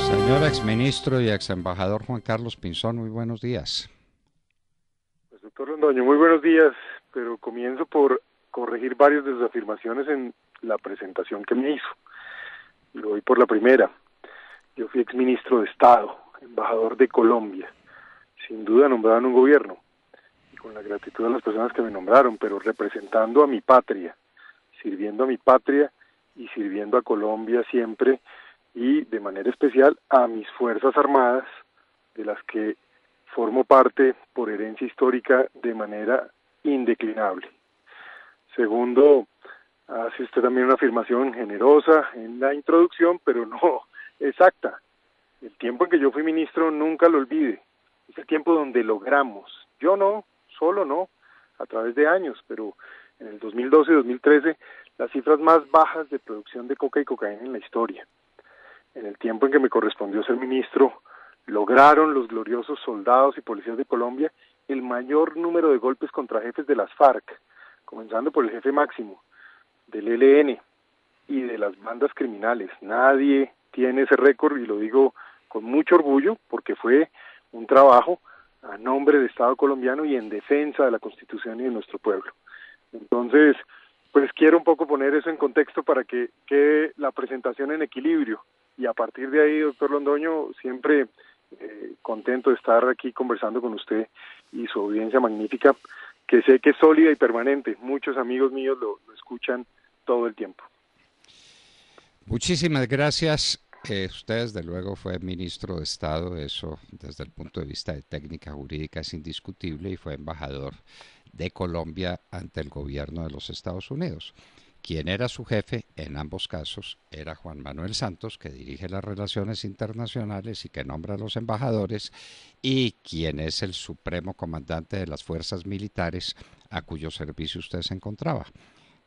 Señor exministro y exembajador Juan Carlos Pinzón, muy buenos días. Pues, doctor Londoño, muy buenos días, pero comienzo por corregir varias de sus afirmaciones en la presentación que me hizo. Y voy por la primera. Yo fui exministro de Estado, embajador de Colombia, sin duda nombrado en un gobierno, y con la gratitud de las personas que me nombraron, pero representando a mi patria, sirviendo a mi patria y sirviendo a Colombia siempre, y de manera especial a mis Fuerzas Armadas, de las que formo parte por herencia histórica de manera indeclinable. Segundo, hace usted también una afirmación generosa en la introducción, pero no exacta. El tiempo en que yo fui ministro, nunca lo olvide, es el tiempo donde logramos, yo no, solo no, a través de años, pero en el 2012 y 2013, las cifras más bajas de producción de coca y cocaína en la historia. En el tiempo en que me correspondió ser ministro, lograron los gloriosos soldados y policías de Colombia el mayor número de golpes contra jefes de las FARC, comenzando por el jefe máximo del ELN y de las bandas criminales. Nadie tiene ese récord y lo digo con mucho orgullo porque fue un trabajo a nombre del Estado colombiano y en defensa de la Constitución y de nuestro pueblo. Entonces, pues quiero un poco poner eso en contexto para que quede la presentación en equilibrio. Y a partir de ahí, doctor Londoño, siempre contento de estar aquí conversando con usted y su audiencia magnífica, que sé que es sólida y permanente. Muchos amigos míos lo escuchan todo el tiempo. Muchísimas gracias. Usted desde luego fue ministro de Estado, eso desde el punto de vista de técnica jurídica es indiscutible, y fue embajador de Colombia ante el gobierno de los Estados Unidos. Quien era su jefe en ambos casos era Juan Manuel Santos, que dirige las relaciones internacionales y que nombra a los embajadores, y quien es el supremo comandante de las fuerzas militares a cuyo servicio usted se encontraba,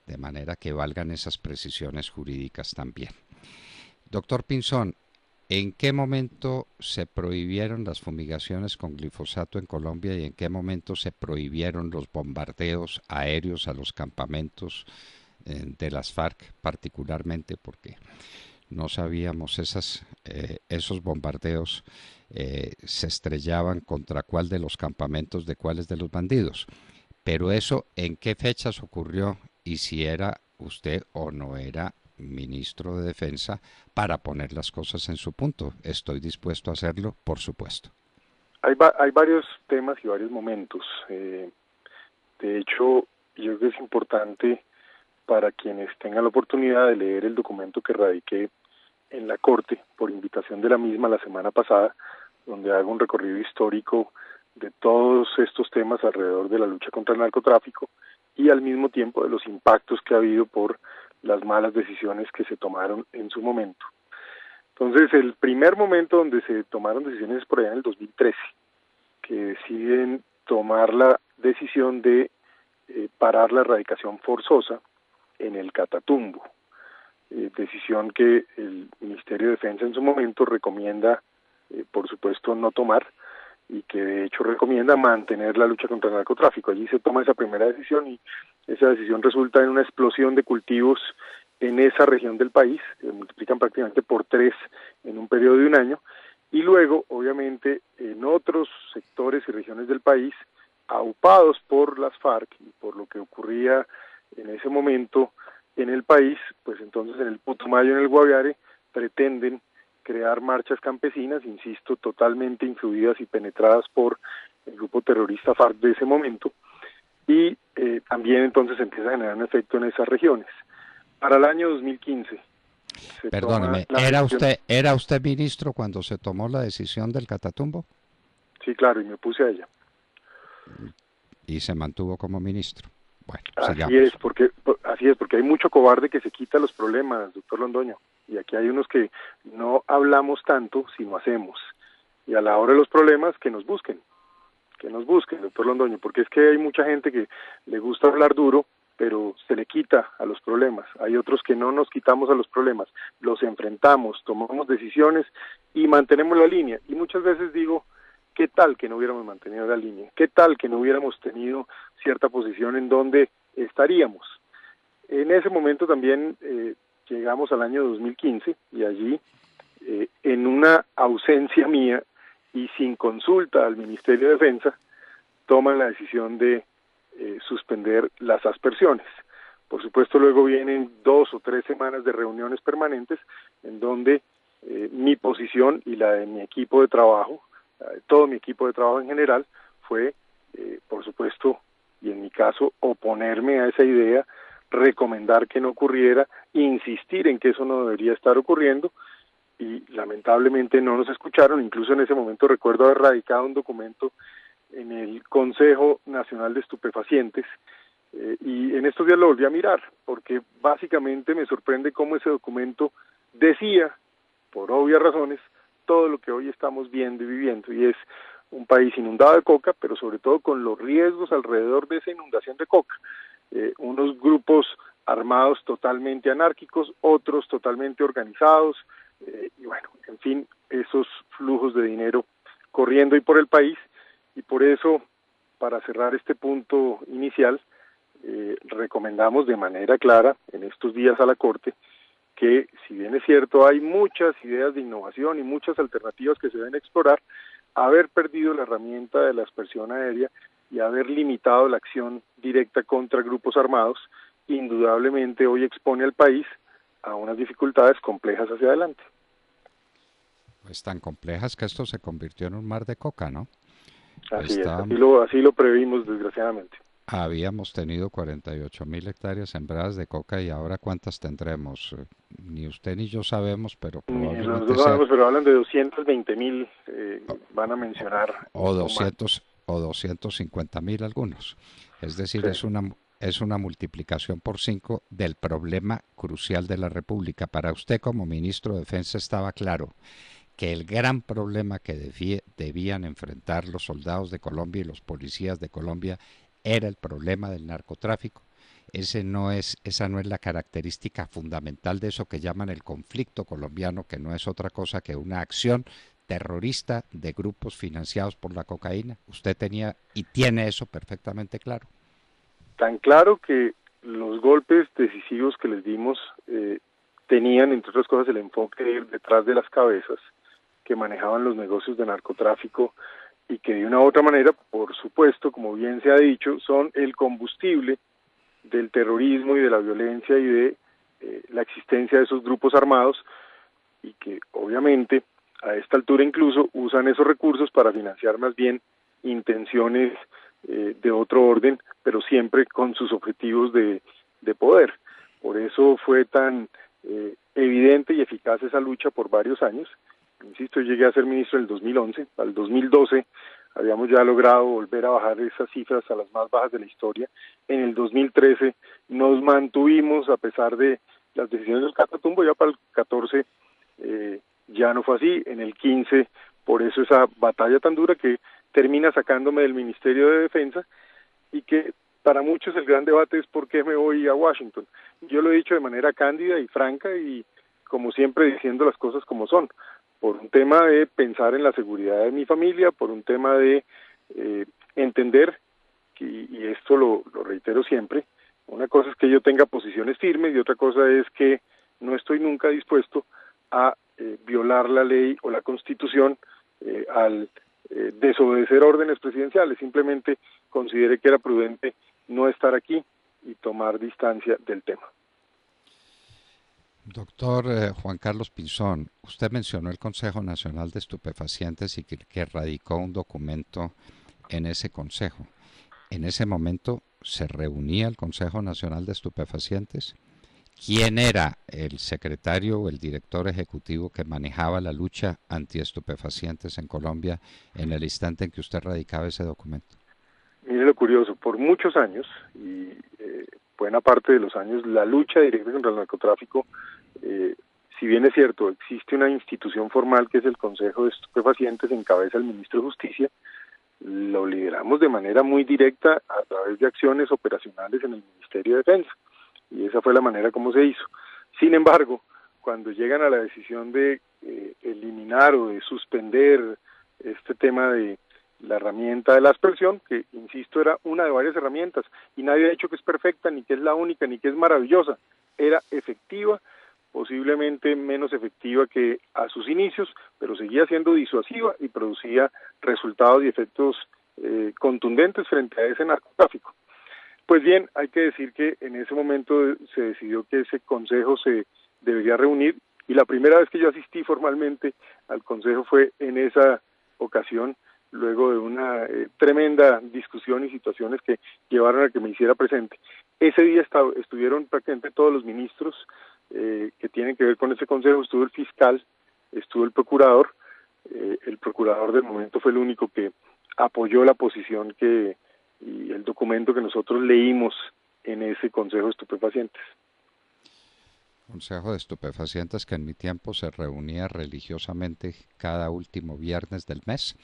de manera que valgan esas precisiones jurídicas también. Doctor Pinzón, ¿en qué momento se prohibieron las fumigaciones con glifosato en Colombia y en qué momento se prohibieron los bombardeos aéreos a los campamentos de las FARC, particularmente porque no sabíamos esos bombardeos se estrellaban contra cuál de los campamentos de cuáles de los bandidos? Pero eso, ¿en qué fechas ocurrió y si era usted o no era ministro de Defensa para poner las cosas en su punto? Estoy dispuesto a hacerlo, por supuesto. Hay varios temas y varios momentos. De hecho, yo creo que es importante para quienes tengan la oportunidad de leer el documento que radiqué en la Corte por invitación de la misma la semana pasada, donde hago un recorrido histórico de todos estos temas alrededor de la lucha contra el narcotráfico y al mismo tiempo de los impactos que ha habido por las malas decisiones que se tomaron en su momento. Entonces, el primer momento donde se tomaron decisiones es por allá en el 2013, que deciden tomar la decisión de parar la erradicación forzosa en el Catatumbo, decisión que el Ministerio de Defensa en su momento recomienda, por supuesto, no tomar, y que de hecho recomienda mantener la lucha contra el narcotráfico. Allí se toma esa primera decisión y esa decisión resulta en una explosión de cultivos en esa región del país, que se multiplican prácticamente por 3 en un periodo de un año, y luego, obviamente, en otros sectores y regiones del país, aupados por las FARC y por lo que ocurría en ese momento en el país, pues entonces en el Putumayo, en el Guaviare, pretenden crear marchas campesinas, insisto, totalmente influidas y penetradas por el grupo terrorista FARC de ese momento, y también entonces empieza a generar un efecto en esas regiones. Para el año 2015 se Perdóneme, toma la decisión. ¿era usted ministro cuando se tomó la decisión del Catatumbo? Sí, claro, y me puse a ella. Y se mantuvo como ministro. Bueno, Así es, sigamos. porque hay mucho cobarde que se quita los problemas, doctor Londoño, y aquí hay unos que no hablamos tanto, sino hacemos, y a la hora de los problemas que nos busquen, doctor Londoño, porque es que hay mucha gente que le gusta hablar duro, pero se le quita a los problemas. Hay otros que no nos quitamos a los problemas, los enfrentamos, tomamos decisiones y mantenemos la línea. Y muchas veces digo, ¿qué tal que no hubiéramos mantenido la línea? ¿Qué tal que no hubiéramos tenido cierta posición en donde estaríamos? En ese momento también llegamos al año 2015 y allí en una ausencia mía y sin consulta al Ministerio de Defensa, toman la decisión de suspender las aspersiones. Por supuesto, luego vienen 2 o 3 semanas de reuniones permanentes en donde mi posición y la de mi equipo de trabajo, todo mi equipo de trabajo en general, fue, por supuesto, y en mi caso, oponerme a esa idea, recomendar que no ocurriera, insistir en que eso no debería estar ocurriendo, y lamentablemente no nos escucharon. Incluso en ese momento recuerdo haber radicado un documento en el Consejo Nacional de Estupefacientes, y en estos días lo volví a mirar, porque básicamente me sorprende cómo ese documento decía, por obvias razones, todo lo que hoy estamos viendo y viviendo, y es un país inundado de coca, pero sobre todo con los riesgos alrededor de esa inundación de coca. Unos grupos armados totalmente anárquicos, otros totalmente organizados, y bueno, en fin, esos flujos de dinero corriendo y por el país, y por eso, para cerrar este punto inicial, recomendamos de manera clara en estos días a la Corte que, si bien es cierto, hay muchas ideas de innovación y muchas alternativas que se deben explorar, haber perdido la herramienta de la aspersión aérea y haber limitado la acción directa contra grupos armados, indudablemente hoy expone al país a unas dificultades complejas hacia adelante. Pues tan complejas que esto se convirtió en un mar de coca, ¿no? Así es, así lo previmos, desgraciadamente. Habíamos tenido 48.000 hectáreas sembradas de coca y ahora ¿cuántas tendremos? Ni usted ni yo sabemos, pero Ni los probablemente dos sabemos, pero hablan de 220.000, van a mencionar. O 200 o 250.000 algunos. Es decir, Sí. es una multiplicación por 5 del problema crucial de la República. Para usted como ministro de Defensa estaba claro que el gran problema que debían enfrentar los soldados de Colombia y los policías de Colombia era el problema del narcotráfico. Esa no es la característica fundamental de eso que llaman el conflicto colombiano, que no es otra cosa que una acción terrorista de grupos financiados por la cocaína. Usted tenía y tiene eso perfectamente claro. Tan claro que los golpes decisivos que les dimos tenían, entre otras cosas, el enfoque detrás de las cabezas que manejaban los negocios de narcotráfico y que de una u otra manera, por supuesto, como bien se ha dicho, son el combustible del terrorismo y de la violencia y de la existencia de esos grupos armados, y que obviamente a esta altura incluso usan esos recursos para financiar más bien intenciones de otro orden, pero siempre con sus objetivos de poder. Por eso fue tan evidente y eficaz esa lucha por varios años. Insisto, yo llegué a ser ministro en el 2011, al 2012 habíamos ya logrado volver a bajar esas cifras a las más bajas de la historia. En el 2013 nos mantuvimos a pesar de las decisiones del Catatumbo, ya para el 14 ya no fue así, en el 15 por eso esa batalla tan dura que termina sacándome del Ministerio de Defensa, y que para muchos el gran debate es por qué me voy a Washington. Yo lo he dicho de manera cándida y franca y como siempre diciendo las cosas como son, por un tema de pensar en la seguridad de mi familia, por un tema de entender, y esto lo reitero siempre, una cosa es que yo tenga posiciones firmes y otra cosa es que no estoy nunca dispuesto a violar la ley o la Constitución al desobedecer órdenes presidenciales. Simplemente consideré que era prudente no estar aquí y tomar distancia del tema. Doctor Juan Carlos Pinzón, usted mencionó el Consejo Nacional de Estupefacientes y que radicó un documento en ese consejo. En ese momento se reunía el Consejo Nacional de Estupefacientes. ¿Quién era el secretario o el director ejecutivo que manejaba la lucha antiestupefacientes en Colombia en el instante en que usted radicaba ese documento? Mire lo curioso, por muchos años, y buena parte de los años, la lucha directa contra el narcotráfico, si bien es cierto, existe una institución formal que es el Consejo de Estupefacientes, encabeza el ministro de Justicia, lo lideramos de manera muy directa a través de acciones operacionales en el Ministerio de Defensa, y esa fue la manera como se hizo. Sin embargo, cuando llegan a la decisión de eliminar o de suspender este tema de la herramienta de la aspersión, que insisto era una de varias herramientas, y nadie ha dicho que es perfecta, ni que es la única, ni que es maravillosa, era efectiva, posiblemente menos efectiva que a sus inicios, pero seguía siendo disuasiva y producía resultados y efectos contundentes frente a ese narcotráfico. Pues bien, hay que decir que en ese momento se decidió que ese consejo se debería reunir, y la primera vez que yo asistí formalmente al consejo fue en esa ocasión, luego de una tremenda discusión y situaciones que llevaron a que me hiciera presente. Ese día estuvieron prácticamente todos los ministros que tienen que ver con ese consejo. Estuvo el fiscal, estuvo el procurador. El procurador del momento fue el único que apoyó la posición y el documento que nosotros leímos en ese Consejo de Estupefacientes. Consejo de Estupefacientes que en mi tiempo se reunía religiosamente cada último viernes del mes.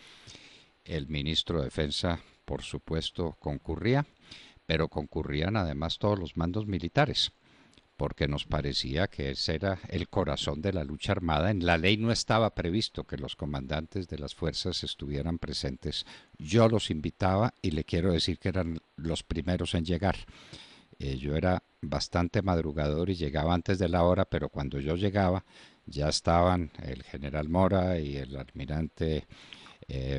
El ministro de Defensa, por supuesto, concurría, pero concurrían además todos los mandos militares, porque nos parecía que ese era el corazón de la lucha armada. En la ley no estaba previsto que los comandantes de las fuerzas estuvieran presentes. Yo los invitaba y le quiero decir que eran los primeros en llegar. Yo era bastante madrugador y llegaba antes de la hora, pero cuando yo llegaba ya estaban el general Mora y el almirante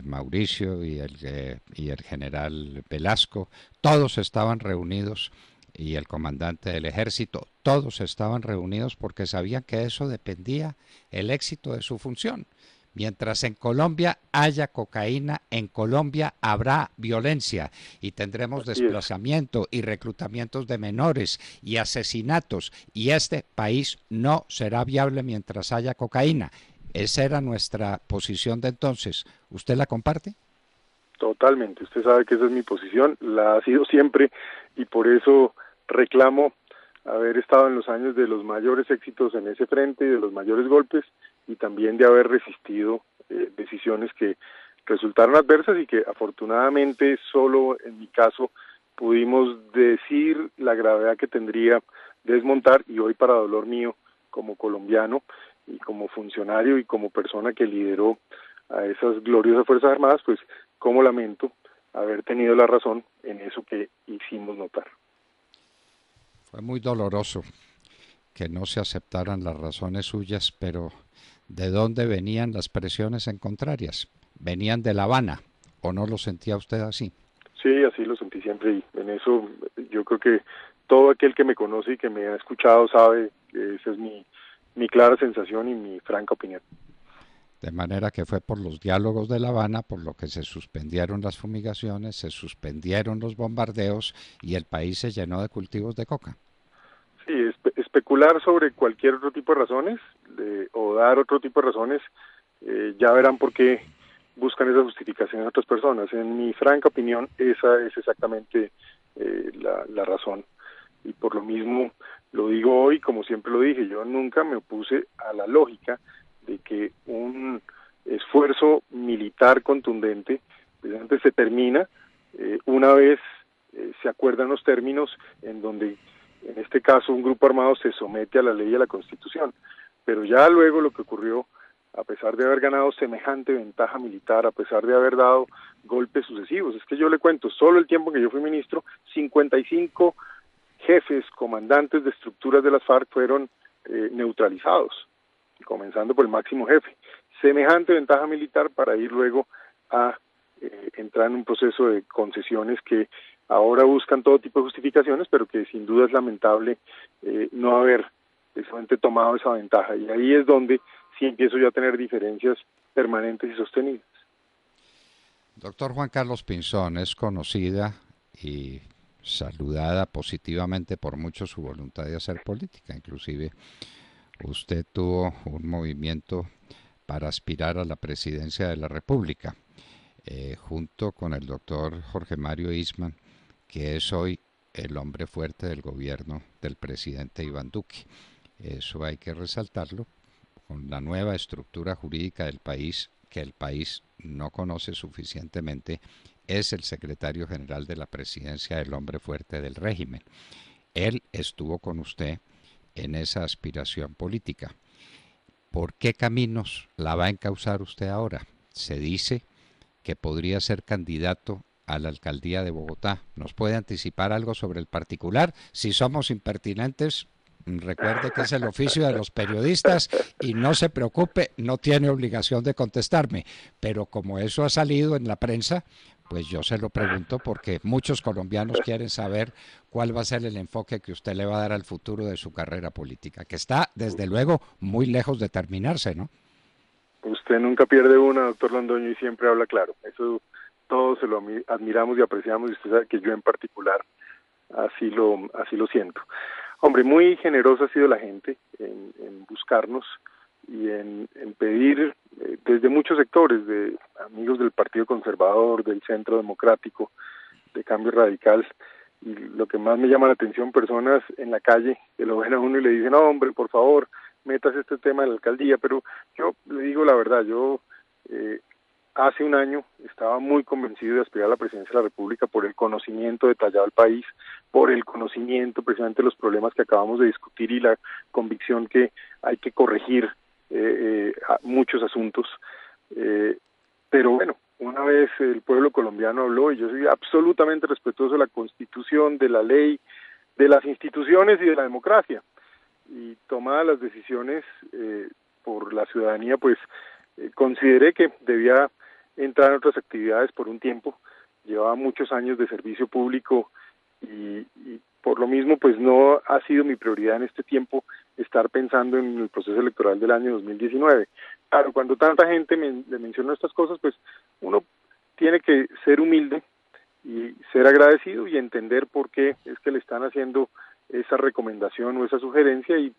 Mauricio y el general Velasco. Todos estaban reunidos, y el comandante del ejército, todos estaban reunidos porque sabían que eso dependía el éxito de su función. Mientras en Colombia haya cocaína, en Colombia habrá violencia y tendremos desplazamiento y reclutamientos de menores y asesinatos, y este país no será viable mientras haya cocaína. Esa era nuestra posición de entonces. ¿Usted la comparte? Totalmente, usted sabe que esa es mi posición, la ha sido siempre, y por eso reclamo haber estado en los años de los mayores éxitos en ese frente y de los mayores golpes, y también de haber resistido decisiones que resultaron adversas y que afortunadamente solo en mi caso pudimos decir la gravedad que tendría desmontar, y hoy, para dolor mío como colombiano y como funcionario y como persona que lideró a esas gloriosas Fuerzas Armadas, pues como lamento haber tenido la razón en eso que hicimos notar. Fue muy doloroso que no se aceptaran las razones suyas, pero ¿de dónde venían las presiones en contrarias? ¿Venían de La Habana o no lo sentía usted así? Sí, así lo sentí siempre, y en eso yo creo que todo aquel que me conoce y que me ha escuchado sabe que esa es mi clara sensación y mi franca opinión. De manera que fue por los diálogos de La Habana por lo que se suspendieron las fumigaciones, se suspendieron los bombardeos y el país se llenó de cultivos de coca. Sí, especular sobre cualquier otro tipo de razones o dar otro tipo de razones, ya verán por qué buscan esa justificación en otras personas. En mi franca opinión, esa es exactamente la razón. Y por lo mismo lo digo hoy, como siempre lo dije, yo nunca me opuse a la lógica de que un esfuerzo militar contundente precisamente se termina una vez se acuerdan los términos en donde, en este caso, un grupo armado se somete a la ley y a la Constitución. Pero ya luego lo que ocurrió, a pesar de haber ganado semejante ventaja militar, a pesar de haber dado golpes sucesivos, es que yo le cuento, solo el tiempo que yo fui ministro, 55 jefes, comandantes de estructuras de las FARC fueron neutralizados, comenzando por el máximo jefe. Semejante ventaja militar para ir luego a entrar en un proceso de concesiones que ahora buscan todo tipo de justificaciones, pero que sin duda es lamentable no haber precisamente tomado esa ventaja. Y ahí es donde sí empiezo yo a tener diferencias permanentes y sostenidas. Doctor Juan Carlos Pinzón, es conocida y saludada positivamente por muchos su voluntad de hacer política. Inclusive usted tuvo un movimiento para aspirar a la presidencia de la República, junto con el doctor Jorge Mario Eastman, que es hoy el hombre fuerte del gobierno del presidente Iván Duque. Eso hay que resaltarlo. Con la nueva estructura jurídica del país, que el país no conoce suficientemente, es el secretario general de la presidencia el hombre fuerte del régimen. Él estuvo con usted en esa aspiración política. ¿Por qué caminos la va a encauzar usted ahora? Se dice que podría ser candidato a la alcaldía de Bogotá. ¿Nos puede anticipar algo sobre el particular? Si somos impertinentes, recuerde que es el oficio de los periodistas y no se preocupe, no tiene obligación de contestarme, pero como eso ha salido en la prensa, pues yo se lo pregunto porque muchos colombianos quieren saber cuál va a ser el enfoque que usted le va a dar al futuro de su carrera política, que está desde luego muy lejos de terminarse, ¿no? Usted nunca pierde una, doctor Londoño, y siempre habla claro. Eso todos se lo admiramos y apreciamos, y usted sabe que yo en particular así lo siento. Hombre, muy generosa ha sido la gente en buscarnos y en pedir desde muchos sectores, de amigos del Partido Conservador, del Centro Democrático, de Cambio Radical, y lo que más me llama la atención, personas en la calle que lo ven a uno y le dicen, no, hombre, por favor, metas este tema de la alcaldía. Pero yo le digo la verdad, yo hace un año estaba muy convencido de aspirar a la presidencia de la República por el conocimiento detallado del país, por el conocimiento precisamente de los problemas que acabamos de discutir y la convicción que hay que corregir muchos asuntos. Pero bueno, una vez el pueblo colombiano habló, y yo soy absolutamente respetuoso de la Constitución, de la ley, de las instituciones y de la democracia, y tomadas las decisiones por la ciudadanía, pues consideré que debía entrar en otras actividades por un tiempo. Llevaba muchos años de servicio público y por lo mismo pues no ha sido mi prioridad en este tiempo estar pensando en el proceso electoral del año 2019. Claro, cuando tanta gente le menciona estas cosas, pues uno tiene que ser humilde y ser agradecido y entender por qué es que le están haciendo esa recomendación o esa sugerencia, y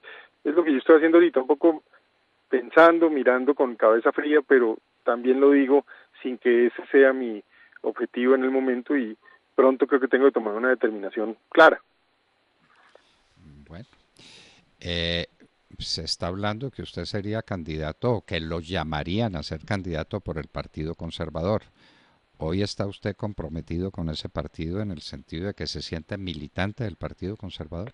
es lo que yo estoy haciendo ahorita, un poco pensando, mirando con cabeza fría, pero también lo digo sin que ese sea mi objetivo en el momento, y pronto creo que tengo que tomar una determinación clara. Bueno, se está hablando que usted sería candidato o que lo llamarían a ser candidato por el Partido Conservador. ¿Hoy está usted comprometido con ese partido en el sentido de que se siente militante del Partido Conservador?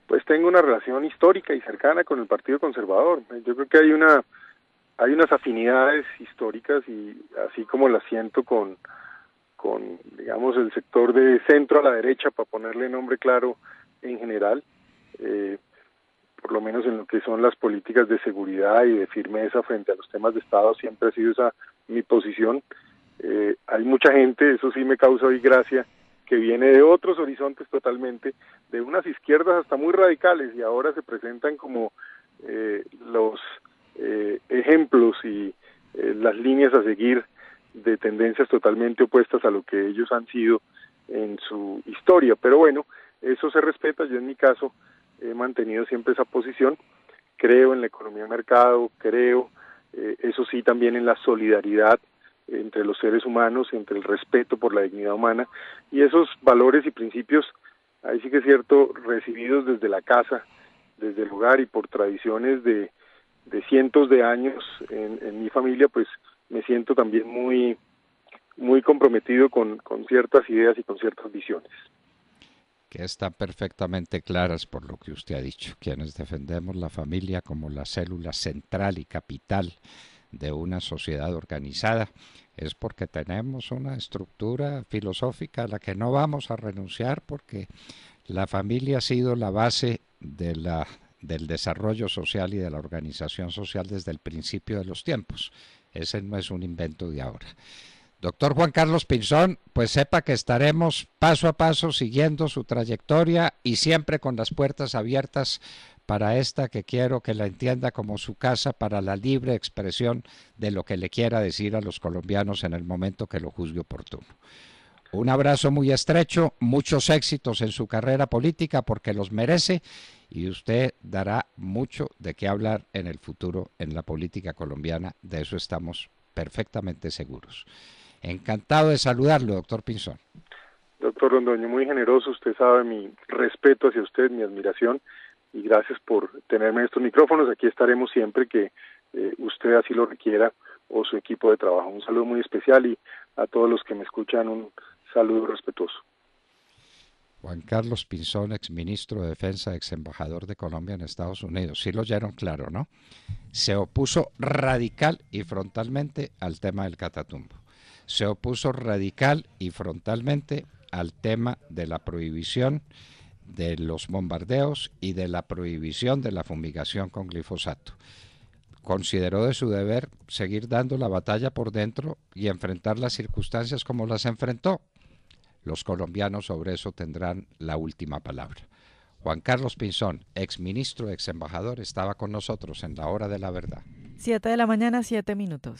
Pues tengo una relación histórica y cercana con el Partido Conservador. Yo creo que hay unas afinidades históricas, y así como las siento con digamos el sector de centro a la derecha, para ponerle nombre claro en general, por lo menos en lo que son las políticas de seguridad y de firmeza frente a los temas de Estado, siempre ha sido esa mi posición. Hay mucha gente, eso sí me causa hoy gracia, que viene de otros horizontes totalmente, de unas izquierdas hasta muy radicales, y ahora se presentan como los ejemplos y las líneas a seguir de tendencias totalmente opuestas a lo que ellos han sido en su historia. Pero bueno, eso se respeta. Yo en mi caso he mantenido siempre esa posición. Creo en la economía de mercado, creo, eso sí, también en la solidaridad entre los seres humanos, entre el respeto por la dignidad humana, y esos valores y principios, ahí sí que es cierto, recibidos desde la casa, desde el hogar y por tradiciones de cientos de años en mi familia, pues me siento también muy comprometido con ciertas ideas y con ciertas visiones. Que están perfectamente claras por lo que usted ha dicho. Quienes defendemos la familia como la célula central y capital de una sociedad organizada es porque tenemos una estructura filosófica a la que no vamos a renunciar, porque la familia ha sido la base del desarrollo social y de la organización social desde el principio de los tiempos. Ese no es un invento de ahora. Doctor Juan Carlos Pinzón, pues sepa que estaremos paso a paso siguiendo su trayectoria y siempre con las puertas abiertas para esta que quiero que la entienda como su casa, para la libre expresión de lo que le quiera decir a los colombianos en el momento que lo juzgue oportuno. Un abrazo muy estrecho, muchos éxitos en su carrera política porque los merece, y usted dará mucho de qué hablar en el futuro en la política colombiana, de eso estamos perfectamente seguros. Encantado de saludarlo, doctor Pinzón. Doctor Londoño, muy generoso, usted sabe mi respeto hacia usted, mi admiración, y gracias por tenerme en estos micrófonos. Aquí estaremos siempre que usted así lo requiera, o su equipo de trabajo. Un saludo muy especial, y a todos los que me escuchan un saludo respetuoso. Juan Carlos Pinzón, exministro de Defensa, ex embajador de Colombia en Estados Unidos. Sí lo oyeron claro, ¿no? Se opuso radical y frontalmente al tema del Catatumbo. Se opuso radical y frontalmente al tema de la prohibición de los bombardeos y de la prohibición de la fumigación con glifosato. Consideró de su deber seguir dando la batalla por dentro y enfrentar las circunstancias como las enfrentó. Los colombianos sobre eso tendrán la última palabra. Juan Carlos Pinzón, exministro, ex embajador, estaba con nosotros en la hora de la verdad. 7 de la mañana, 7 minutos.